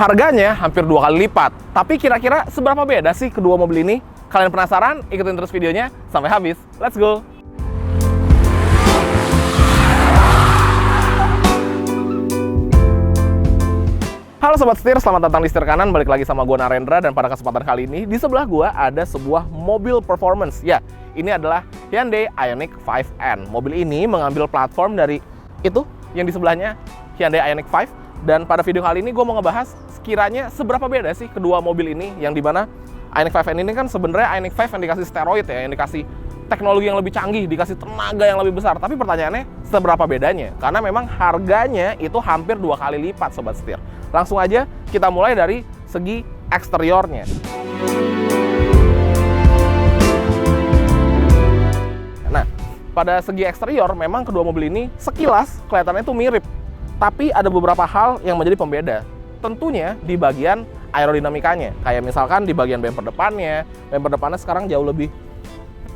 Harganya hampir 2 kali lipat. Tapi kira-kira seberapa beda sih kedua mobil ini? Kalian penasaran? Ikutin terus videonya sampai habis. Let's go! Halo Sobat Setir, selamat datang di Setir Kanan. Balik lagi sama gue Narendra, dan pada kesempatan kali ini di sebelah gue ada sebuah mobil performance. Ya, ini adalah Hyundai Ioniq 5N. Mobil ini mengambil platform dari itu yang di sebelahnya, Hyundai Ioniq 5. Dan pada video kali ini gue mau ngebahas sekiranya seberapa beda sih kedua mobil ini, yang dimana Ioniq 5N ini kan sebenarnya Ioniq 5 yang dikasih steroid ya, yang dikasih teknologi yang lebih canggih, dikasih tenaga yang lebih besar. Tapi pertanyaannya, seberapa bedanya? Karena memang harganya itu hampir 2 kali lipat Sobat Setir. Langsung aja kita mulai dari segi eksteriornya. Nah, pada segi eksterior memang kedua mobil ini sekilas kelihatannya itu mirip. Tapi ada beberapa hal yang menjadi pembeda. Tentunya di bagian aerodinamikanya. Kayak misalkan di bagian bumper depannya. Bumper depannya sekarang jauh lebih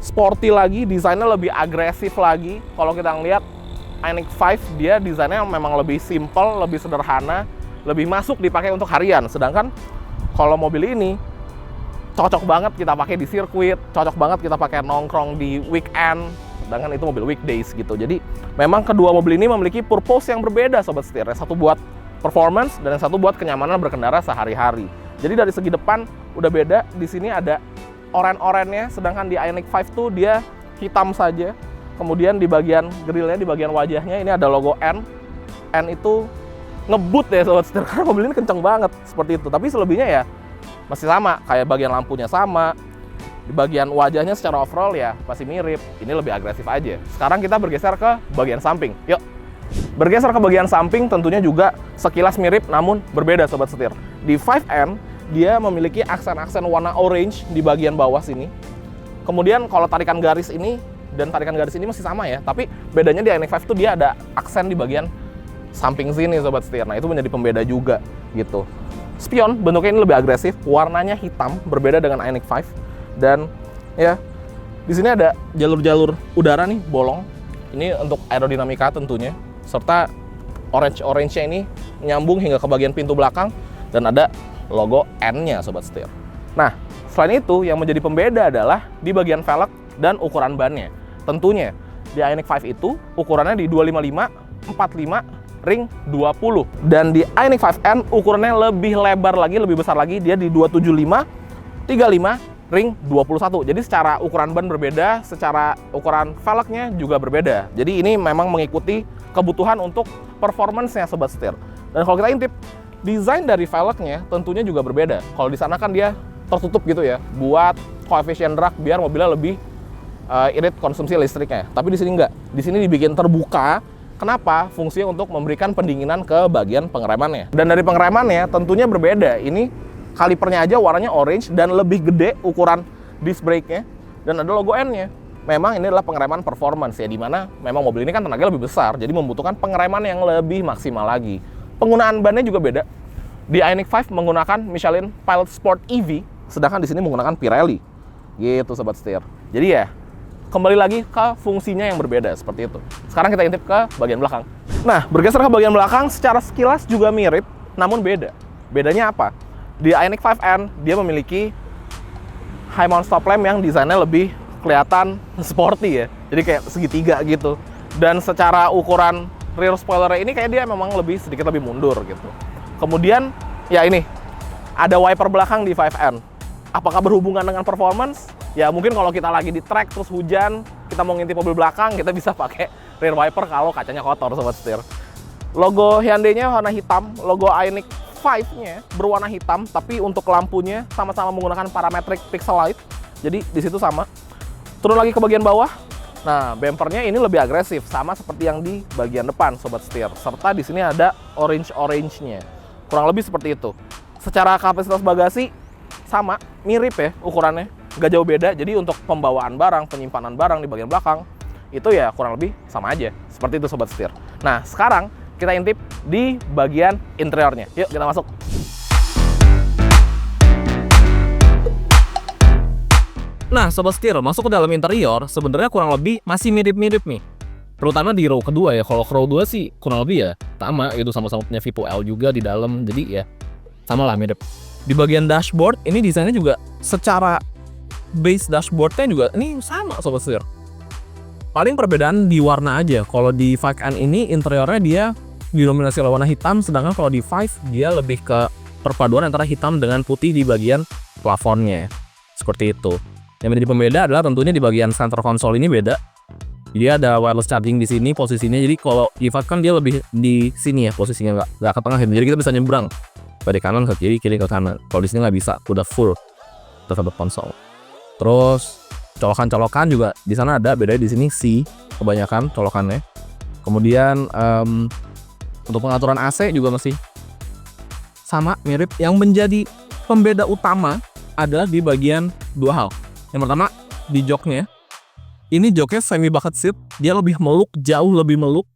sporty lagi, desainnya lebih agresif lagi. Kalau kita ngeliat Ioniq 5, dia desainnya memang lebih simple, lebih sederhana, lebih masuk dipakai untuk harian. Sedangkan kalau mobil ini cocok banget kita pakai di sirkuit, cocok banget kita pakai nongkrong di weekend. Sedangkan itu mobil weekdays gitu. Jadi memang kedua mobil ini memiliki purpose yang berbeda Sobat Setir. Yang satu buat performance dan yang satu buat kenyamanan berkendara sehari-hari. Jadi dari segi depan udah beda. Di sini ada oren-orennya, sedangkan di Ioniq 5 tuh dia hitam saja. Kemudian di bagian grillnya, di bagian wajahnya ini ada logo N. N itu ngebut ya Sobat Setir, karena mobil ini kenceng banget seperti itu. Tapi selebihnya ya masih sama, kayak bagian lampunya sama. Di bagian wajahnya secara overall ya masih mirip. Ini lebih agresif aja. Sekarang kita bergeser ke bagian samping. Yuk. Bergeser ke bagian samping tentunya juga sekilas mirip namun berbeda Sobat Setir. Di 5N dia memiliki aksen-aksen warna orange di bagian bawah sini. Kemudian kalau tarikan garis ini dan tarikan garis ini masih sama ya. Tapi bedanya di Ioniq 5 itu dia ada aksen di bagian samping sini Sobat Setir. Nah itu menjadi pembeda juga gitu. Spion bentuknya ini lebih agresif. Warnanya hitam berbeda dengan Ioniq 5. Dan ya, di sini ada jalur-jalur udara nih bolong. Ini untuk aerodinamika tentunya. Serta orange-nya ini menyambung hingga ke bagian pintu belakang dan ada logo N-nya Sobat Setir. Nah, selain itu yang menjadi pembeda adalah di bagian velg dan ukuran bannya. Tentunya di Ioniq 5 itu ukurannya di 255 45 ring 20. Dan di Ioniq 5N ukurannya lebih lebar lagi, lebih besar lagi. Dia di 275 35 ring 21. Jadi secara ukuran ban berbeda, secara ukuran velgnya juga berbeda. Jadi ini memang mengikuti kebutuhan untuk performance-nya Sobat Setir. Dan kalau kita intip, desain dari velgnya tentunya juga berbeda. Kalau di sana kan dia tertutup gitu ya, buat koefisien drag biar mobilnya lebih irit konsumsi listriknya. Tapi di sini enggak. Di sini dibikin terbuka. Kenapa? Fungsinya untuk memberikan pendinginan ke bagian pengeremannya. Dan dari pengeremannya tentunya berbeda. Ini kalipernya aja warnanya orange dan lebih gede ukuran disc brake-nya, dan ada logo N-nya. Memang ini adalah pengereman performance ya, dimana memang mobil ini kan tenaga lebih besar, jadi membutuhkan pengereman yang lebih maksimal lagi. Penggunaan bannya juga beda. Di Ioniq 5 menggunakan Michelin Pilot Sport EV, sedangkan di sini menggunakan Pirelli. Gitu Sobat Setir. Jadi ya, kembali lagi ke fungsinya yang berbeda seperti itu. Sekarang kita intip ke bagian belakang. Nah, bergeser ke bagian belakang, secara sekilas juga mirip, namun beda. Bedanya apa? Di Ioniq 5N dia memiliki high mount stop lamp yang desainnya lebih kelihatan sporty ya. Jadi kayak segitiga gitu. Dan secara ukuran rear spoiler ini kayak dia memang sedikit lebih mundur gitu. Kemudian ya ini ada wiper belakang di 5N. Apakah berhubungan dengan performance? Ya mungkin kalau kita lagi di track terus hujan, kita mau ngintip mobil belakang, kita bisa pakai rear wiper kalau kacanya kotor Sobat Setir. Logo Hyundai-nya warna hitam, logo Ioniq 5-nya berwarna hitam, tapi untuk lampunya sama-sama menggunakan parametric pixel light. Jadi di situ sama. Turun lagi ke bagian bawah. Nah, bumpernya ini lebih agresif, sama seperti yang di bagian depan Sobat Setir. Serta di sini ada orange-nya. Kurang lebih seperti itu. Secara kapasitas bagasi sama, mirip ya ukurannya. Nggak jauh beda. Jadi untuk pembawaan barang, penyimpanan barang di bagian belakang itu ya kurang lebih sama aja. Seperti itu Sobat Setir. Nah, sekarang kita intip di bagian interiornya. Yuk kita masuk. Nah, Sobat Setir, masuk ke dalam interior sebenarnya kurang lebih masih mirip-mirip nih. Terutama di row kedua ya. Kalau row 2 sih kurang lebih ya sama, itu sama-sama punya V2L juga di dalam. Jadi ya Sama lah mirip. Di bagian dashboard ini desainnya juga secara base dashboardnya juga ini sama sobat setir. Paling perbedaan di warna aja. Kalau di 5N ini interiornya dia didominasi oleh warna hitam, sedangkan kalau di 5 dia lebih ke perpaduan antara hitam dengan putih di bagian plafonnya. Seperti itu. Yang menjadi pembeda adalah tentunya di bagian center console ini beda. Dia ada wireless charging di sini posisinya. Jadi kalau E5 kan dia lebih di sini ya posisinya, nggak ke tengah. Jadi kita bisa nyebrang dari kanan ke kiri, kiri ke kanan. Kalau di sini nggak bisa, udah full terhadap konsol. Terus colokan-colokan juga di sana ada, bedanya di sini C kebanyakan colokannya. Kemudian untuk pengaturan AC juga masih sama mirip. Yang menjadi pembeda utama adalah di bagian dua hal. Yang pertama di joknya. Ini joknya semi bucket seat, dia lebih meluk, jauh lebih meluk,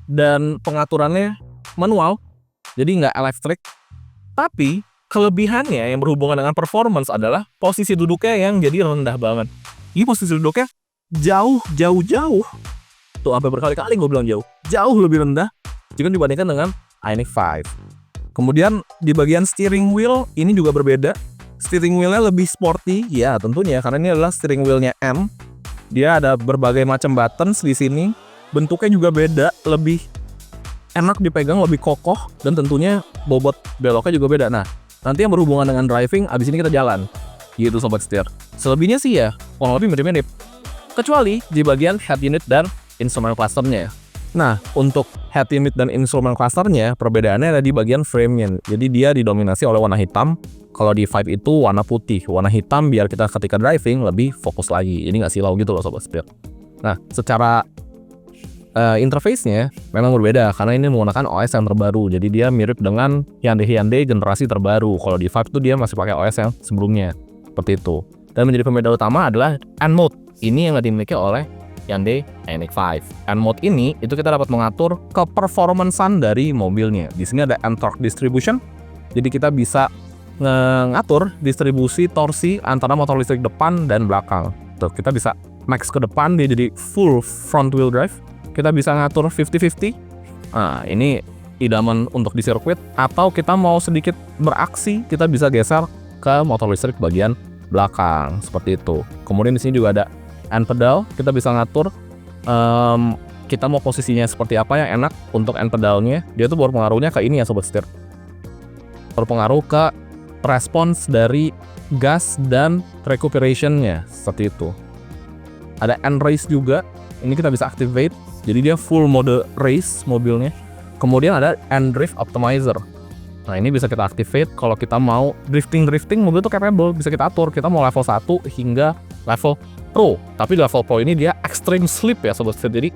dan pengaturannya manual, jadi nggak elektrik. Tapi kelebihannya yang berhubungan dengan performance adalah posisi duduknya yang jadi rendah banget. Ini posisi duduknya jauh. Tuh sampai berkali-kali gue bilang jauh lebih rendah jika dibandingkan dengan Ioniq 5. Kemudian di bagian steering wheel ini juga berbeda. Steering wheelnya lebih sporty, ya tentunya karena ini adalah steering wheelnya M. Dia ada berbagai macam buttons di sini. Bentuknya juga beda, lebih enak dipegang, lebih kokoh, dan tentunya bobot beloknya juga beda. Nah, nanti yang berhubungan dengan driving, abis ini kita jalan. Gitu sobat setir. Selebihnya sih ya, kurang lebih mirip-mirip. Kecuali di bagian head unit dan instrument clusternya. Nah, untuk head unit dan instrument clusternya, perbedaannya ada di bagian frame-nya. Jadi dia didominasi oleh warna hitam. Kalau di 5 itu warna putih, warna hitam biar kita ketika driving lebih fokus lagi. Jadi nggak silau gitu loh sobat setir. Nah, secara interface-nya memang berbeda karena ini menggunakan OS yang terbaru. Jadi dia mirip dengan Hyundai generasi terbaru. Kalau di 5 itu dia masih pakai OS yang sebelumnya. Seperti itu. Dan menjadi pembeda utama adalah N-Mode. Ini yang nggak dimiliki oleh Hyundai Ioniq 5. N-Mode ini itu kita dapat mengatur keperformansan dari mobilnya. Di sini ada N-Torque Distribution. Jadi kita bisa ngatur distribusi torsi antara motor listrik depan dan belakang. Tuh, kita bisa max ke depan dia jadi full front wheel drive. Kita bisa ngatur 50-50. Nah, ini idaman untuk di sirkuit. Atau kita mau sedikit beraksi, kita bisa geser ke motor listrik bagian belakang seperti itu. Kemudian di sini juga ada end pedal. Kita bisa ngatur kita mau posisinya seperti apa yang enak untuk end pedalnya. Dia tuh berpengaruhnya ke ini ya sobat setir. Berpengaruh ke respons dari gas dan recuperation-nya seperti itu. Ada end race juga. Ini kita bisa activate. Jadi dia full mode race mobilnya. Kemudian ada end drift optimizer. Nah, ini bisa kita activate kalau kita mau drifting mobil itu capable, bisa kita atur. Kita mau level 1 hingga level Pro. Tapi level Pro ini dia extreme slip ya sobat setir. Jadi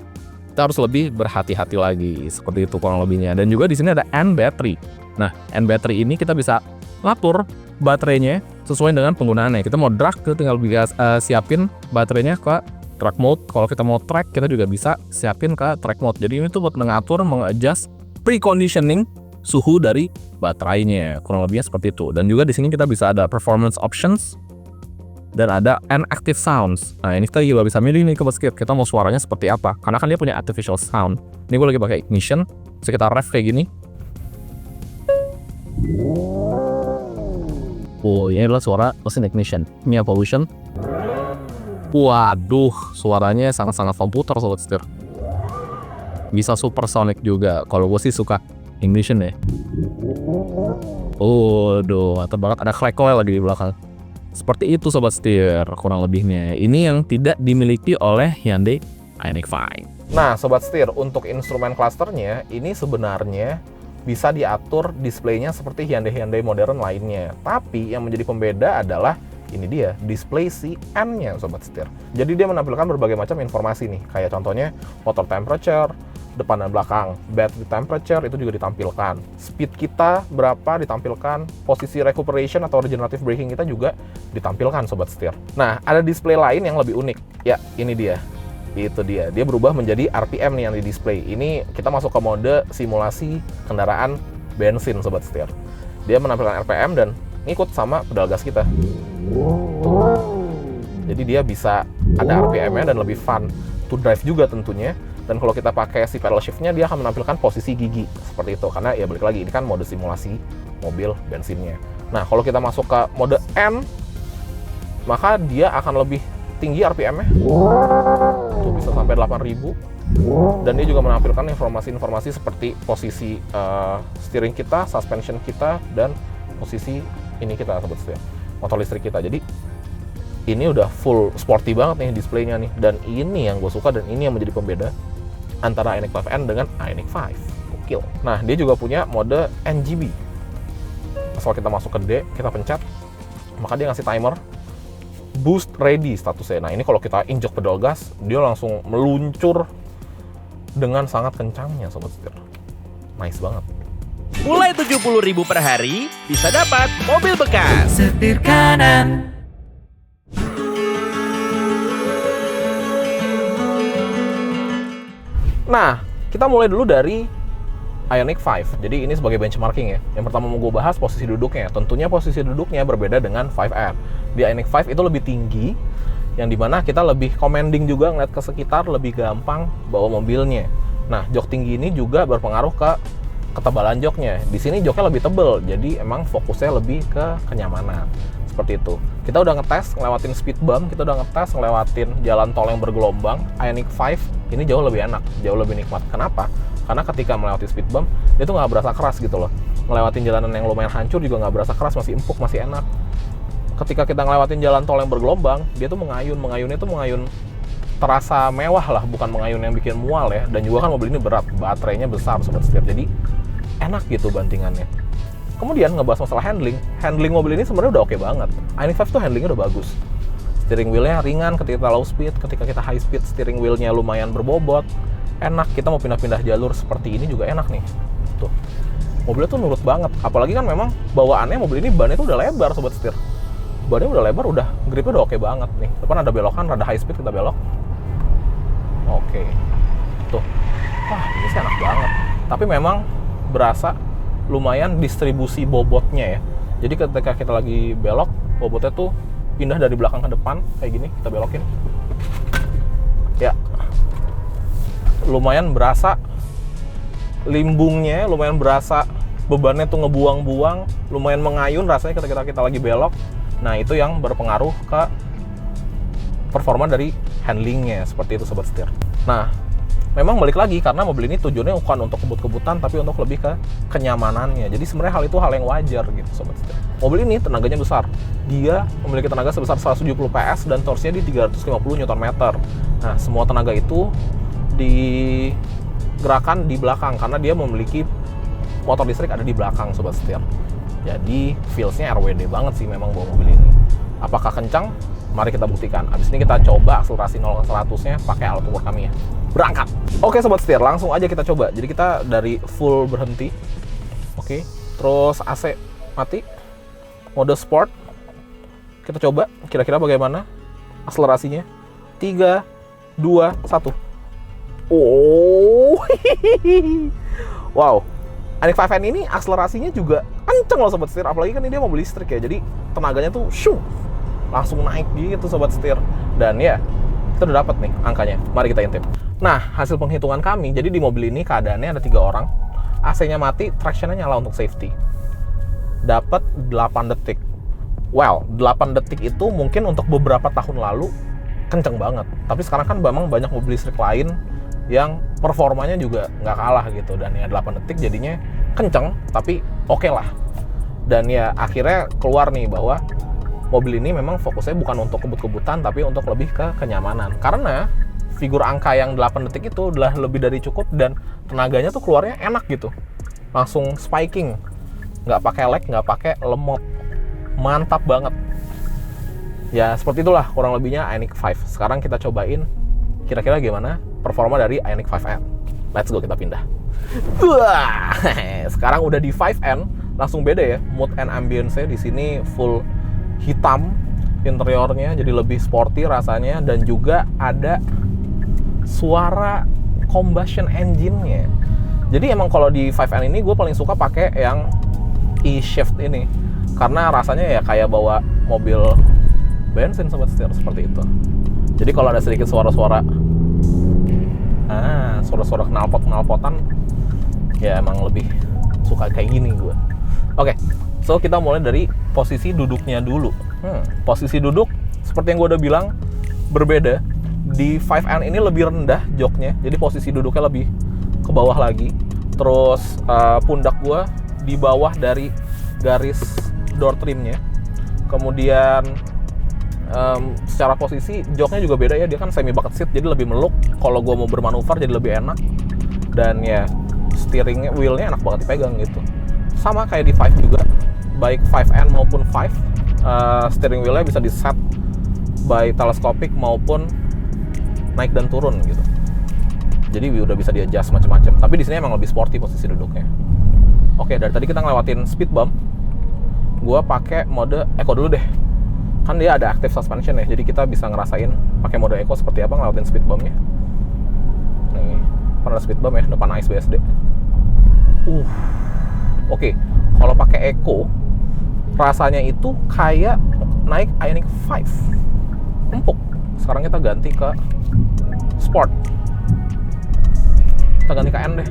kita harus lebih berhati-hati lagi. Seperti itu kurang lebihnya. Dan juga di sini ada end battery. Nah, end battery ini kita bisa ngatur baterainya sesuai dengan penggunaannya. Kita mau drag, kita tinggal bisa siapin baterainya ke track mode. Kalau kita mau track, kita juga bisa siapin ke track mode. Jadi ini tuh buat mengatur, mengadjust preconditioning suhu dari baterainya. Kurang lebihnya seperti itu. Dan juga di sini kita bisa ada performance options dan ada active sounds. Nah, ini kita juga bisa milih nih ke skip. Kita mau suaranya seperti apa? Karena kan dia punya artificial sound. Ini gue lagi pakai ignition. Bisa kita ref kayak gini. Oh, ini adalah suara mesin ignition. Ini pollution. Waduh, suaranya sangat-sangat komputer sobat setir. Bisa supersonic juga. Kalau gue sih suka ignition ya. Oh, mantap banget. Ada crack coil lagi di belakang. Seperti itu sobat setir kurang lebihnya. Ini yang tidak dimiliki oleh Hyundai Ioniq 5. Nah, sobat setir, untuk instrumen clusternya ini sebenarnya bisa diatur displaynya seperti Hyundai modern lainnya. Tapi yang menjadi pembeda adalah ini dia, display si N-nya sobat setir. Jadi dia menampilkan berbagai macam informasi nih, kayak contohnya motor temperature, depan dan belakang, battery temperature itu juga ditampilkan. Speed kita berapa ditampilkan, posisi recuperation atau regenerative braking kita juga ditampilkan sobat setir. Nah, ada display lain yang lebih unik. Ya, ini dia. Itu dia berubah menjadi RPM nih yang di display. Ini kita masuk ke mode simulasi kendaraan bensin sobat setir. Dia menampilkan RPM dan ngikut sama pedal gas kita. Jadi dia bisa ada RPM-nya dan lebih fun to drive juga tentunya. Dan kalau kita pakai si pedal shift-nya, dia akan menampilkan posisi gigi seperti itu. Karena ya balik lagi, ini kan mode simulasi mobil bensinnya. Nah, kalau kita masuk ke mode N, maka dia akan lebih tinggi RPM-nya. Tuh bisa sampai 8.000. Dan dia juga menampilkan informasi-informasi seperti posisi steering kita, suspension kita, dan posisi ini kita, sobat setir, motor listrik kita. Jadi ini udah full sporty banget nih displaynya nih. Dan ini yang gue suka dan ini yang menjadi pembeda antara Ioniq 5N dengan Ioniq 5. Gokil. Nah, dia juga punya mode NGB. Asal kita masuk ke D, kita pencet, maka dia ngasih timer boost ready statusnya. Nah, ini kalau kita injek pedal gas, dia langsung meluncur dengan sangat kencangnya, sobat setir. Nice banget. Mulai 70.000 per hari, bisa dapat mobil bekas. Setir kanan. Nah, kita mulai dulu dari Ioniq 5. Jadi ini sebagai benchmarking ya. Yang pertama mau gue bahas posisi duduknya. Tentunya posisi duduknya berbeda dengan 5N. Di Ioniq 5 itu lebih tinggi, yang dimana kita lebih commanding juga ngeliat ke sekitar, lebih gampang bawa mobilnya. Nah, jok tinggi ini juga berpengaruh ke ketebalan joknya. Di sini joknya lebih tebal, jadi emang fokusnya lebih ke kenyamanan. Seperti itu. Kita udah ngetes ngelewatin speed bump, kita udah ngetes ngelewatin jalan tol yang bergelombang. Ioniq 5 ini jauh lebih enak, jauh lebih nikmat. Kenapa? Karena ketika melewati speed bump, dia tuh nggak berasa keras gitu loh. Ngelewatin jalanan yang lumayan hancur juga nggak berasa keras, masih empuk, masih enak. Ketika kita ngelewatin jalan tol yang bergelombang, dia tuh mengayunnya tuh mengayun terasa mewah lah, bukan mengayun yang bikin mual ya. Dan juga kan mobil ini berat, baterainya besar, sobat setir, jadi enak gitu bantingannya. Kemudian ngebahas masalah handling mobil ini sebenarnya udah oke banget. Ioniq 5 tuh handlingnya udah bagus. Steering wheelnya ringan ketika kita low speed, ketika kita high speed steering wheelnya lumayan berbobot, enak. Kita mau pindah-pindah jalur seperti ini juga enak nih. Tuh, mobilnya tuh nurut banget. Apalagi kan memang bawaannya mobil ini bannya tuh udah lebar, sobat setir. Bannya udah lebar, udah gripnya udah oke banget nih. Depan ada belokan, rada high speed kita belok. Oke, tuh, wah ini sih enak banget. Tapi memang berasa lumayan distribusi bobotnya ya. Jadi ketika kita lagi belok, bobotnya tuh pindah dari belakang ke depan kayak gini, kita belokin. Ya, lumayan berasa limbungnya, lumayan berasa bebannya tuh ngebuang-buang, lumayan mengayun rasanya ketika kita lagi belok. Nah, itu yang berpengaruh ke performa dari handlingnya, seperti itu sobat setir. Nah, memang balik lagi karena mobil ini tujuannya bukan untuk kebut-kebutan, tapi untuk lebih ke kenyamanannya. Jadi sebenarnya hal itu hal yang wajar gitu sobat setir. Mobil ini tenaganya besar. Dia memiliki tenaga sebesar 170 PS dan torsinya di 350 Nm. Nah, semua tenaga itu digerakkan di belakang karena dia memiliki motor listrik ada di belakang sobat setir. Jadi feels-nya RWD banget sih memang bawa mobil ini. Apakah kencang? Mari kita buktikan. Abis ini kita coba akselerasi 0 ke 100-nya pakai alat ukur kami ya. Berangkat! Oke sobat setir, langsung aja kita coba. Jadi kita dari full berhenti. Oke, terus AC mati. Mode sport. Kita coba kira-kira bagaimana akselerasinya. 3, 2, 1. Oh, wow. Ioniq 5N ini akselerasinya juga kenceng loh sobat setir, apalagi kan ini dia mobil listrik ya, jadi tenaganya tuh langsung naik gitu sobat setir. Dan ya, kita udah dapat nih angkanya, mari kita intip. Nah, hasil penghitungan kami, jadi di mobil ini keadaannya ada 3 orang, AC-nya mati, traction-nya nyala untuk safety. Dapat 8 detik. Well, 8 detik itu mungkin untuk beberapa tahun lalu kenceng banget, tapi sekarang kan memang banyak mobil listrik lain yang performanya juga nggak kalah gitu, dan ya 8 detik jadinya kenceng tapi oke lah. Dan ya akhirnya keluar nih bahwa mobil ini memang fokusnya bukan untuk kebut-kebutan tapi untuk lebih ke kenyamanan, karena figur angka yang 8 detik itu adalah lebih dari cukup dan tenaganya tuh keluarnya enak gitu, langsung spiking, nggak pakai lag, nggak pakai lemot, mantap banget ya. Seperti itulah kurang lebihnya Ioniq 5. Sekarang kita cobain kira-kira gimana performa dari Ioniq 5N. Let's go, kita pindah. Wah, sekarang udah di 5N, langsung beda ya mood and ambience-nya. Di sini full hitam interiornya, jadi lebih sporty rasanya, dan juga ada suara combustion engine-nya. Jadi emang kalau di 5N ini gue paling suka pakai yang E-Shift ini, karena rasanya ya kayak bawa mobil bensin sobat setir, seperti itu. Jadi kalau ada sedikit suara-suara knalpot-knalpotan, ya emang lebih suka kayak gini gue. Oke, so kita mulai dari posisi duduknya dulu. Posisi duduk, seperti yang gue udah bilang, berbeda. Di 5N ini lebih rendah joknya, jadi posisi duduknya lebih ke bawah lagi. Terus pundak gue di bawah dari garis door trimnya. Kemudian secara posisi joknya juga beda ya, dia kan semi bucket seat, jadi lebih meluk. Kalau gue mau bermanuver jadi lebih enak. Dan ya steeringnya, wheelnya enak banget dipegang gitu. Sama kayak di 5 juga, baik 5N maupun 5, steering wheelnya bisa di set by telescopic maupun naik dan turun gitu. Jadi udah bisa di adjust macam-macam. Tapi di sini emang lebih sporty posisi duduknya. Oke, dari tadi kita ngelewatin speed bump. Gua pakai mode eco dulu deh. Kan dia ada active suspension ya, jadi kita bisa ngerasain pakai mode eco seperti apa ngelewatin speed bumpnya. Nih, pernah speed bump ya, depan ACE BSD. Oke, kalau pakai eco, rasanya itu kayak naik Ioniq 5. Empuk. Sekarang kita ganti ke Sport. Kita ganti ke N deh.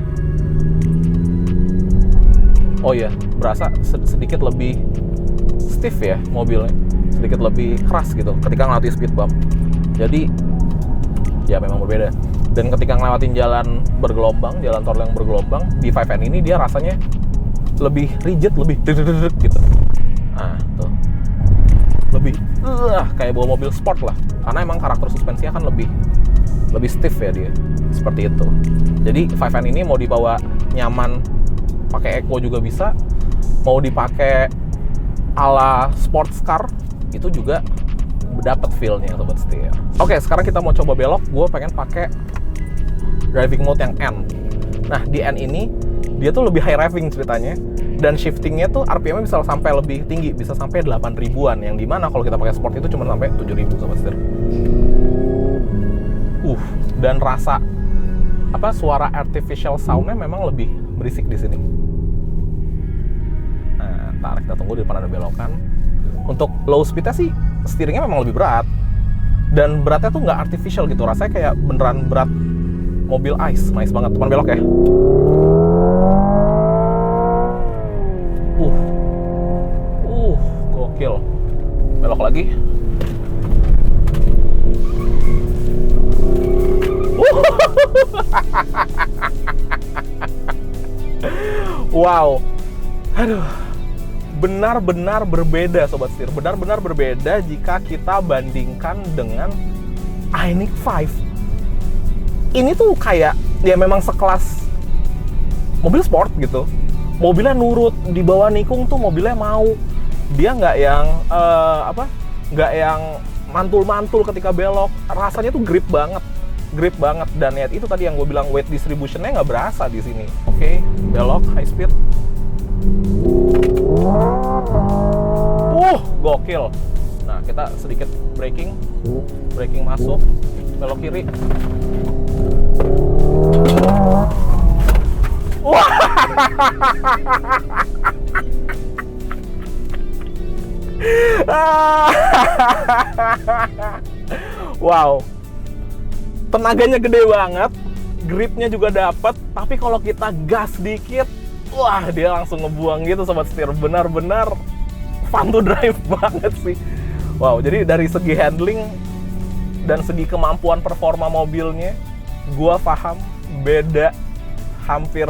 Oh iya, berasa sedikit lebih stiff ya mobilnya. Sedikit lebih keras gitu ketika ngelewatin speed bump. Jadi, ya memang berbeda. Dan ketika ngelewatin jalan bergelombang, jalan tol yang bergelombang, di 5N ini dia rasanya lebih rigid, lebih gitu. Nah, tuh. Lebih kayak bawa mobil sport lah. Karena emang karakter suspensinya kan lebih stiff ya dia. Seperti itu. Jadi 5N ini mau dibawa nyaman pakai eco juga bisa. Mau dipakai ala sports car itu juga dapat feel-nya sobat setir. Oke, sekarang kita mau coba belok. Gue pengen pakai driving mode yang N. Nah, di N ini dia tuh lebih high revving ceritanya, dan shiftingnya tuh RPM-nya bisa sampai lebih tinggi, bisa sampai 8.000-an, yang dimana kalau kita pakai sport itu cuma sampai 7.000 sobat setir. Dan rasa suara artificial sound-nya memang lebih berisik di sini. Nah, tarik, kita tunggu di depan ada belokan. Untuk low speed-nya sih steeringnya memang lebih berat, dan beratnya tuh nggak artificial gitu, rasanya kayak beneran berat mobil ice, nice banget. Depan belok ya. Gokil. Belok lagi. Wow. Aduh. Benar-benar berbeda sobat setir. Benar-benar berbeda jika kita bandingkan dengan Ioniq 5. Ini tuh kayak ya memang sekelas mobil sport gitu. Mobilnya nurut, di bawah nikung tuh mobilnya mau. Dia nggak yang nggak yang mantul-mantul ketika belok. Rasanya tuh grip banget, dan ya itu tadi yang gue bilang, weight distributionnya nggak berasa di sini. Oke, belok high speed. Gokil. Nah, kita sedikit braking masuk, belok kiri. Wow, tenaganya gede banget, gripnya juga dapet, tapi kalau kita gas dikit, wah dia langsung ngebuang gitu sobat setir. Benar-benar fun to drive banget sih. Wow, jadi dari segi handling dan segi kemampuan performa mobilnya, gua paham beda hampir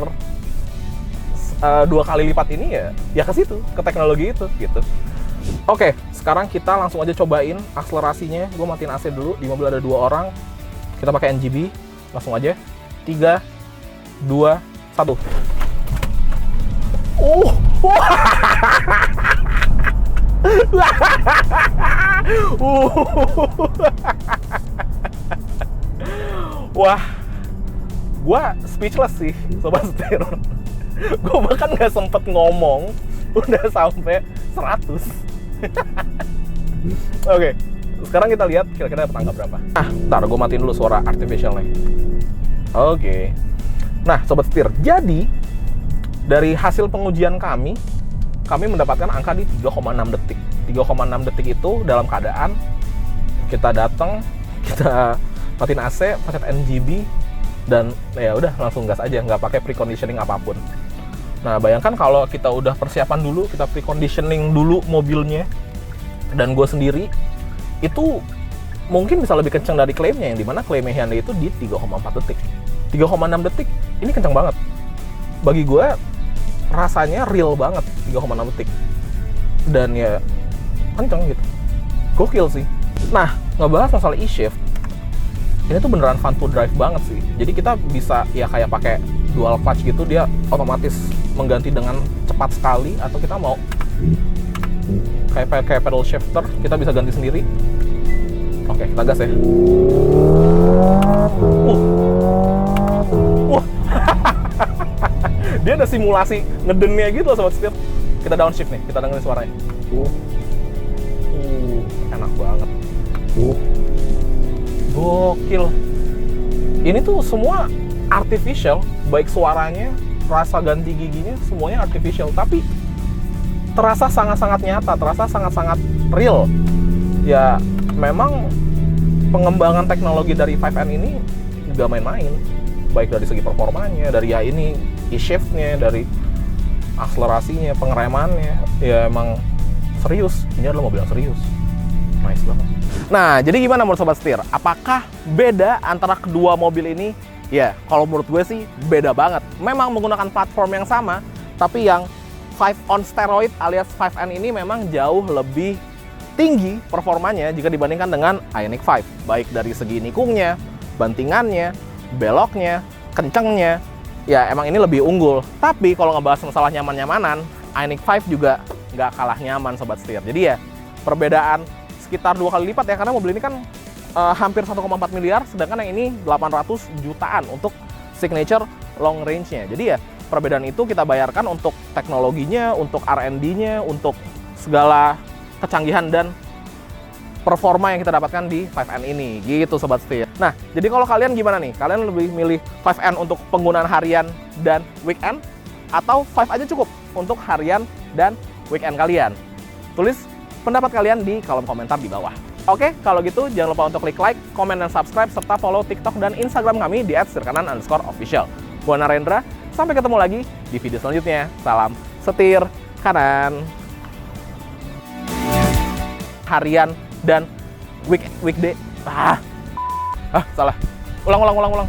2 kali lipat ini ya ke situ, ke teknologi itu gitu. Oke, sekarang kita langsung aja cobain akselerasinya. Gue matiin AC dulu, di mobil ada 2 orang. Kita pakai NGB, langsung aja. 3, 2, 1. Wah, gue speechless sih, sobat setir. Gue bahkan nggak sempet ngomong, udah sampai 100. Oke, sekarang kita lihat kira-kira dapat angka berapa. Ntar gue matiin dulu suara artificialnya. Oke. Nah, sobat setir, jadi dari hasil pengujian kami mendapatkan angka di 3,6 detik. 3,6 detik itu dalam keadaan kita datang, kita matiin AC, pakai NGB, dan ya udah langsung gas aja, nggak pakai preconditioning apapun. Nah, bayangkan kalau kita udah persiapan dulu, kita preconditioning dulu mobilnya, dan gue sendiri, itu mungkin bisa lebih kencang dari klaimnya, yang dimana klaimnya Hyundai itu di 3,4 detik. 3,6 detik, ini kencang banget. Bagi gue, rasanya real banget 3,6 detik. Dan ya, kencang gitu. Gokil sih. Nah, ngebahas masalah e-shift, ini tuh beneran fun to drive banget sih. Jadi kita bisa ya kayak pakai dual clutch gitu, dia otomatis mengganti dengan cepat sekali, atau kita mau kayak pedal shifter, kita bisa ganti sendiri. Oke, kita gas ya. Dia ada simulasi ngedennya gitu loh sobat setir. Kita downshift nih, kita dengerin suaranya. Enak banget. Gokil. Ini tuh semua artificial, baik suaranya, rasa ganti giginya, semuanya artificial. Tapi terasa sangat-sangat nyata, terasa sangat-sangat real. Ya, memang pengembangan teknologi dari 5N ini nggak main-main. Baik dari segi performanya, dari ya ini e-shiftnya, dari akselerasinya, pengeremannya, ya emang serius. Ini adalah mobil yang serius. Nice banget. Nah, jadi gimana menurut Sobat Setir? Apakah beda antara kedua mobil ini? Ya, kalau menurut gue sih beda banget. Memang menggunakan platform yang sama, tapi yang 5 on steroid alias 5N ini memang jauh lebih tinggi performanya jika dibandingkan dengan Ioniq 5. Baik dari segi nikungnya, bantingannya, beloknya, kencengnya, ya emang ini lebih unggul. Tapi kalau ngebahas masalah nyaman-nyamanan, Ioniq 5 juga nggak kalah nyaman Sobat Setir. Jadi ya, perbedaan sekitar 2 kali lipat ya, karena mobil ini kan hampir 1,4 miliar, sedangkan yang ini 800 jutaan untuk signature long range-nya. Jadi ya, perbedaan itu kita bayarkan untuk teknologinya, untuk R&D-nya, untuk segala kecanggihan dan performa yang kita dapatkan di 5N ini, gitu Sobat Setir. Nah, jadi kalau kalian gimana nih? Kalian lebih milih 5N untuk penggunaan harian dan weekend, atau 5 aja cukup untuk harian dan weekend kalian? Tulis pendapat kalian di kolom komentar di bawah. Oke, kalau gitu jangan lupa untuk klik like, komen, dan subscribe, serta follow TikTok dan Instagram kami di @setirkanan_official. Gua Narendra, sampai ketemu lagi di video selanjutnya. Salam setir kanan. Harian dan weekday. Salah. Ulang.